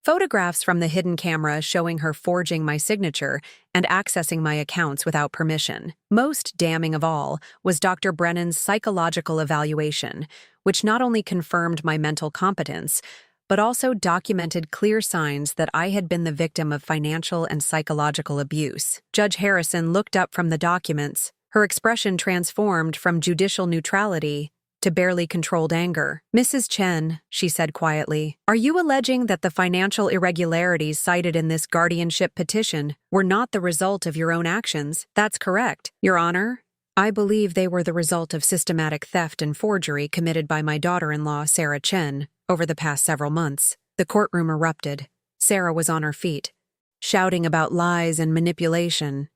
photographs from the hidden camera showing her forging my signature and accessing my accounts without permission. Most damning of all was Dr. Brennan's psychological evaluation, which not only confirmed my mental competence, but also documented clear signs that I had been the victim of financial and psychological abuse. Judge Harrison looked up from the documents, her expression transformed from judicial neutrality to barely controlled anger. "Mrs. Chen," she said quietly, "are you alleging that the financial irregularities cited in this guardianship petition were not the result of your own actions?" "That's correct, Your Honor. I believe they were the result of systematic theft and forgery committed by my daughter-in-law, Sarah Chen, over the past several months." The courtroom erupted. Sarah was on her feet, shouting about lies and manipulation.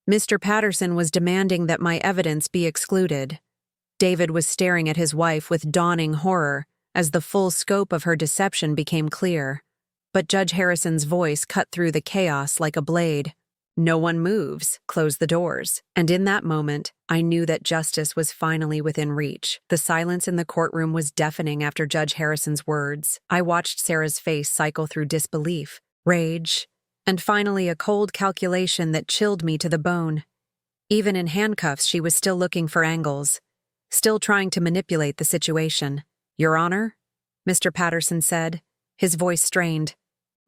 Mr. Patterson was demanding that my evidence be excluded. David was staring at his wife with dawning horror as the full scope of her deception became clear. But Judge Harrison's voice cut through the chaos like a blade. "No one moves. Close the doors." And in that moment, I knew that justice was finally within reach. The silence in the courtroom was deafening after Judge Harrison's words. I watched Sarah's face cycle through disbelief, rage, and finally a cold calculation that chilled me to the bone. Even in handcuffs, she was still looking for angles, still trying to manipulate the situation. "Your Honor," Mr. Patterson said, his voice strained,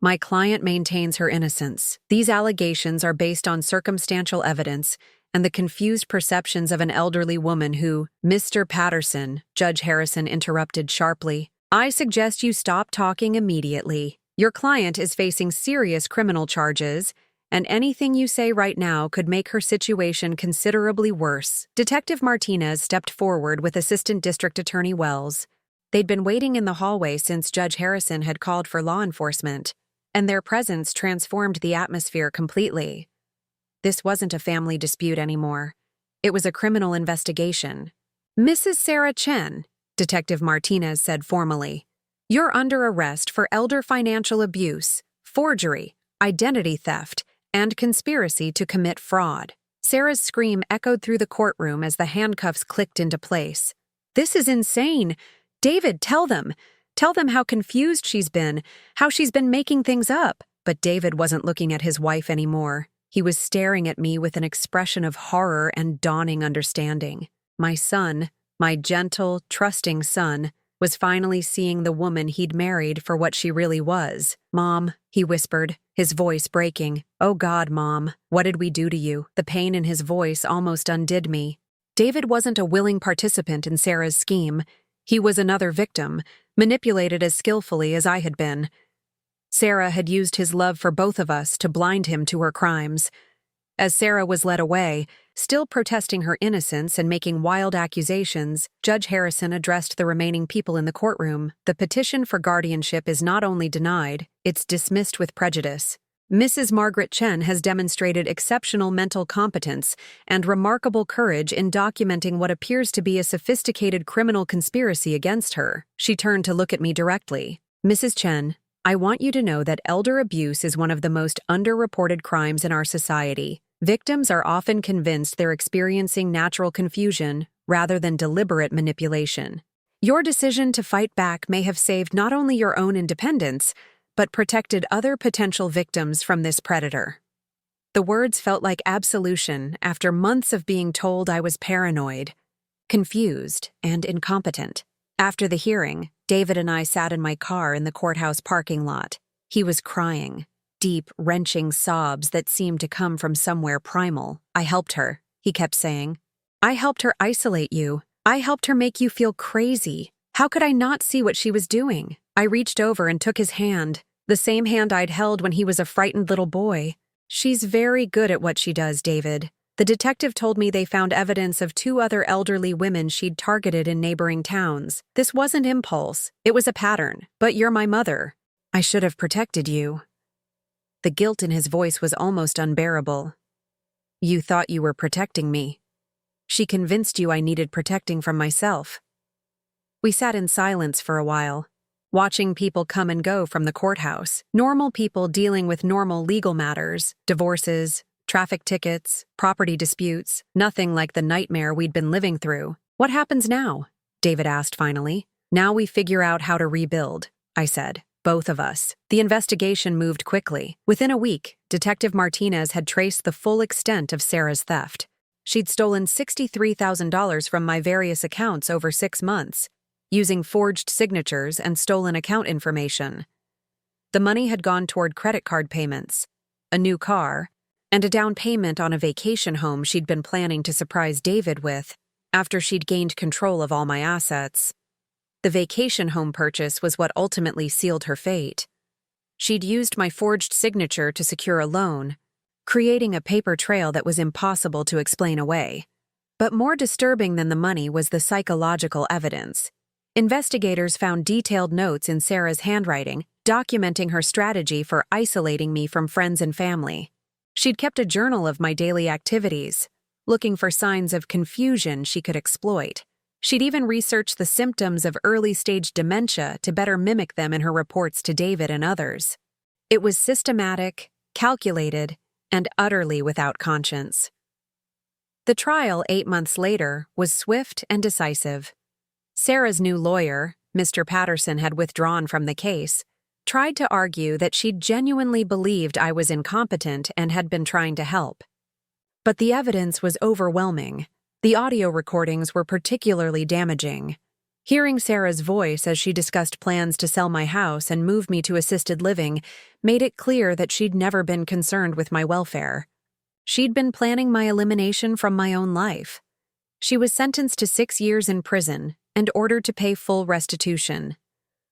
"my client maintains her innocence. These allegations are based on circumstantial evidence and the confused perceptions of an elderly woman who—" "Mr. Patterson," Judge Harrison interrupted sharply, "I suggest you stop talking immediately. Your client is facing serious criminal charges, and anything you say right now could make her situation considerably worse." Detective Martinez stepped forward with Assistant District Attorney Wells. They'd been waiting in the hallway since Judge Harrison had called for law enforcement, and their presence transformed the atmosphere completely. This wasn't a family dispute anymore. It was a criminal investigation. "Mrs. Sarah Chen," Detective Martinez said formally, "you're under arrest for elder financial abuse, forgery, identity theft, and conspiracy to commit fraud." Sarah's scream echoed through the courtroom as the handcuffs clicked into place. "This is insane! David, tell them! Tell them how confused she's been, how she's been making things up." But David wasn't looking at his wife anymore. He was staring at me with an expression of horror and dawning understanding. My son, my gentle, trusting son, was finally seeing the woman he'd married for what she really was. "Mom," he whispered, his voice breaking. "Oh God, Mom, what did we do to you?" The pain in his voice almost undid me. David wasn't a willing participant in Sarah's scheme. He was another victim, manipulated as skillfully as I had been. Sarah had used his love for both of us to blind him to her crimes. As Sarah was led away, still protesting her innocence and making wild accusations, Judge Harrison addressed the remaining people in the courtroom. "The petition for guardianship is not only denied, it's dismissed with prejudice. Mrs. Margaret Chen has demonstrated exceptional mental competence and remarkable courage in documenting what appears to be a sophisticated criminal conspiracy against her." She turned to look at me directly. "Mrs. Chen, I want you to know that elder abuse is one of the most underreported crimes in our society. Victims are often convinced they're experiencing natural confusion rather than deliberate manipulation. Your decision to fight back may have saved not only your own independence, but protected other potential victims from this predator." The words felt like absolution after months of being told I was paranoid, confused, and incompetent. After the hearing, David and I sat in my car in the courthouse parking lot. He was crying, deep, wrenching sobs that seemed to come from somewhere primal. "I helped her," he kept saying. "I helped her isolate you. I helped her make you feel crazy. How could I not see what she was doing?" I reached over and took his hand, the same hand I'd held when he was a frightened little boy. "She's very good at what she does, David." The detective told me they found evidence of 2 other elderly women she'd targeted in neighboring towns. "This wasn't impulse. It was a pattern. But you're my mother. I should have protected you." The guilt in his voice was almost unbearable. "You thought you were protecting me. She convinced you I needed protecting from myself." We sat in silence for a while, watching people come and go from the courthouse. Normal people dealing with normal legal matters, divorces, traffic tickets, property disputes, nothing like the nightmare we'd been living through. "What happens now?" David asked finally. "Now we figure out how to rebuild," I said. "Both of us." The investigation moved quickly. Within a week, Detective Martinez had traced the full extent of Sarah's theft. She'd stolen $63,000 from my various accounts over 6 months, using forged signatures and stolen account information. The money had gone toward credit card payments, a new car, and a down payment on a vacation home she'd been planning to surprise David with after she'd gained control of all my assets. The vacation home purchase was what ultimately sealed her fate. She'd used my forged signature to secure a loan, creating a paper trail that was impossible to explain away. But more disturbing than the money was the psychological evidence. Investigators found detailed notes in Sarah's handwriting, documenting her strategy for isolating me from friends and family. She'd kept a journal of my daily activities, looking for signs of confusion she could exploit. She'd even researched the symptoms of early-stage dementia to better mimic them in her reports to David and others. It was systematic, calculated, and utterly without conscience. The trial 8 months later was swift and decisive. Sarah's new lawyer, Mr. Patterson, had withdrawn from the case, tried to argue that she'd genuinely believed I was incompetent and had been trying to help. But the evidence was overwhelming. The audio recordings were particularly damaging. Hearing Sarah's voice as she discussed plans to sell my house and move me to assisted living made it clear that she'd never been concerned with my welfare. She'd been planning my elimination from my own life. She was sentenced to 6 years in prison and ordered to pay full restitution.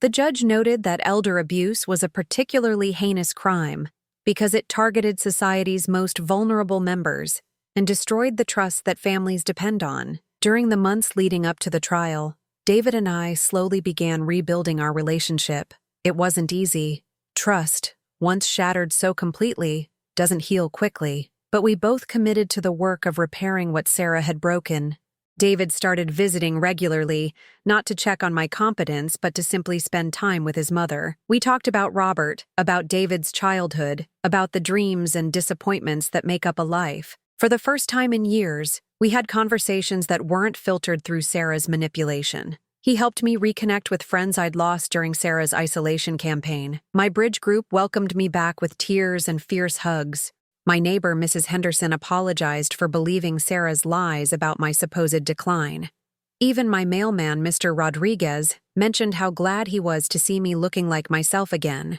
The judge noted that elder abuse was a particularly heinous crime because it targeted society's most vulnerable members and destroyed the trust that families depend on. During the months leading up to the trial, David and I slowly began rebuilding our relationship. It wasn't easy. Trust, once shattered so completely, doesn't heal quickly, but we both committed to the work of repairing what Sarah had broken. David started visiting regularly, not to check on my competence, but to simply spend time with his mother. We talked about Robert, about David's childhood, about the dreams and disappointments that make up a life. For the first time in years, we had conversations that weren't filtered through Sarah's manipulation. He helped me reconnect with friends I'd lost during Sarah's isolation campaign. My bridge group welcomed me back with tears and fierce hugs. My neighbor, Mrs. Henderson, apologized for believing Sarah's lies about my supposed decline. Even my mailman, Mr. Rodriguez, mentioned how glad he was to see me looking like myself again.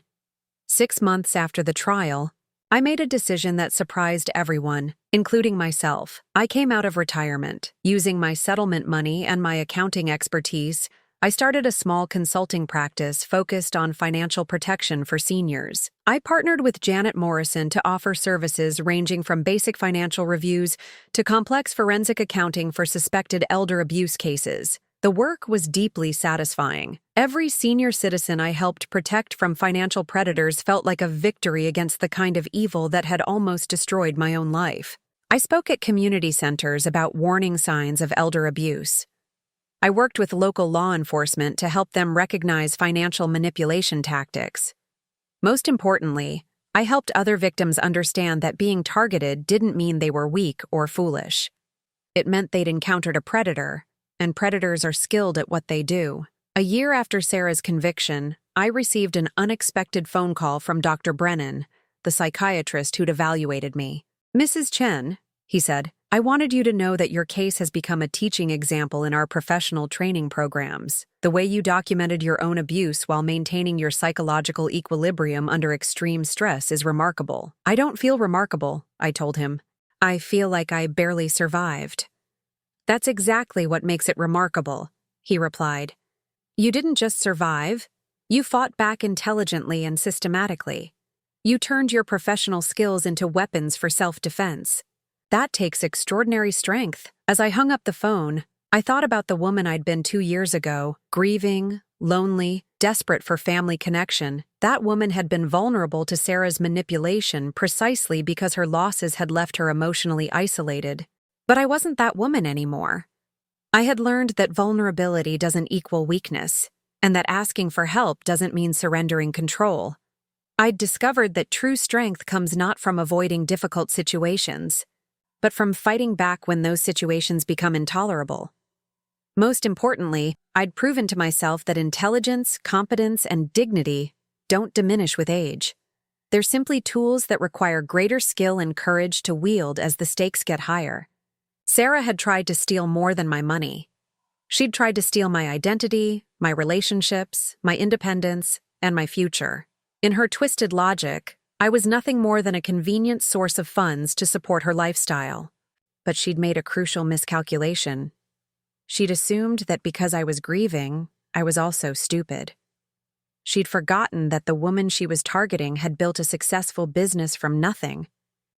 6 months after the trial, I made a decision that surprised everyone, including myself. I came out of retirement. Using my settlement money and my accounting expertise, I started a small consulting practice focused on financial protection for seniors. I partnered with Janet Morrison to offer services ranging from basic financial reviews to complex forensic accounting for suspected elder abuse cases. The work was deeply satisfying. Every senior citizen I helped protect from financial predators felt like a victory against the kind of evil that had almost destroyed my own life. I spoke at community centers about warning signs of elder abuse. I worked with local law enforcement to help them recognize financial manipulation tactics. Most importantly, I helped other victims understand that being targeted didn't mean they were weak or foolish. It meant they'd encountered a predator, and predators are skilled at what they do. A year after Sarah's conviction, I received an unexpected phone call from Dr. Brennan, the psychiatrist who'd evaluated me. "Mrs. Chen," he said, "I wanted you to know that your case has become a teaching example in our professional training programs. The way you documented your own abuse while maintaining your psychological equilibrium under extreme stress is remarkable." "I don't feel remarkable," I told him. "I feel like I barely survived." "That's exactly what makes it remarkable," he replied. "You didn't just survive, you fought back intelligently and systematically. You turned your professional skills into weapons for self-defense. That takes extraordinary strength." As I hung up the phone, I thought about the woman I'd been 2 years ago, grieving, lonely, desperate for family connection, that woman had been vulnerable to Sarah's manipulation precisely because her losses had left her emotionally isolated. But I wasn't that woman anymore. I had learned that vulnerability doesn't equal weakness, and that asking for help doesn't mean surrendering control. I'd discovered that true strength comes not from avoiding difficult situations, but from fighting back when those situations become intolerable. Most importantly, I'd proven to myself that intelligence, competence, and dignity don't diminish with age. They're simply tools that require greater skill and courage to wield as the stakes get higher. Sarah had tried to steal more than my money. She'd tried to steal my identity, my relationships, my independence, and my future. In her twisted logic, I was nothing more than a convenient source of funds to support her lifestyle. But she'd made a crucial miscalculation. She'd assumed that because I was grieving, I was also stupid. She'd forgotten that the woman she was targeting had built a successful business from nothing,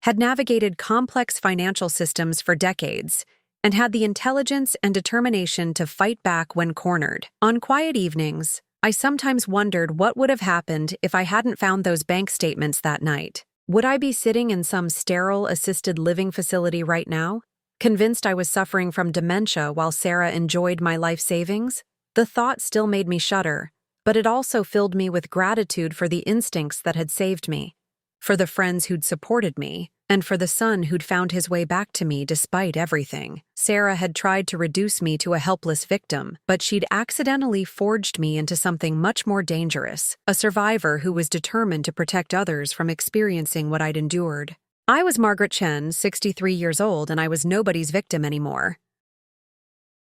had navigated complex financial systems for decades, and had the intelligence and determination to fight back when cornered. On quiet evenings, I sometimes wondered what would have happened if I hadn't found those bank statements that night. Would I be sitting in some sterile assisted living facility right now, convinced I was suffering from dementia while Sarah enjoyed my life savings? The thought still made me shudder, but it also filled me with gratitude for the instincts that had saved me, for the friends who'd supported me, and for the son who'd found his way back to me despite everything. Sarah had tried to reduce me to a helpless victim, but she'd accidentally forged me into something much more dangerous, a survivor who was determined to protect others from experiencing what I'd endured. I was Margaret Chen, 63 years old, and I was nobody's victim anymore.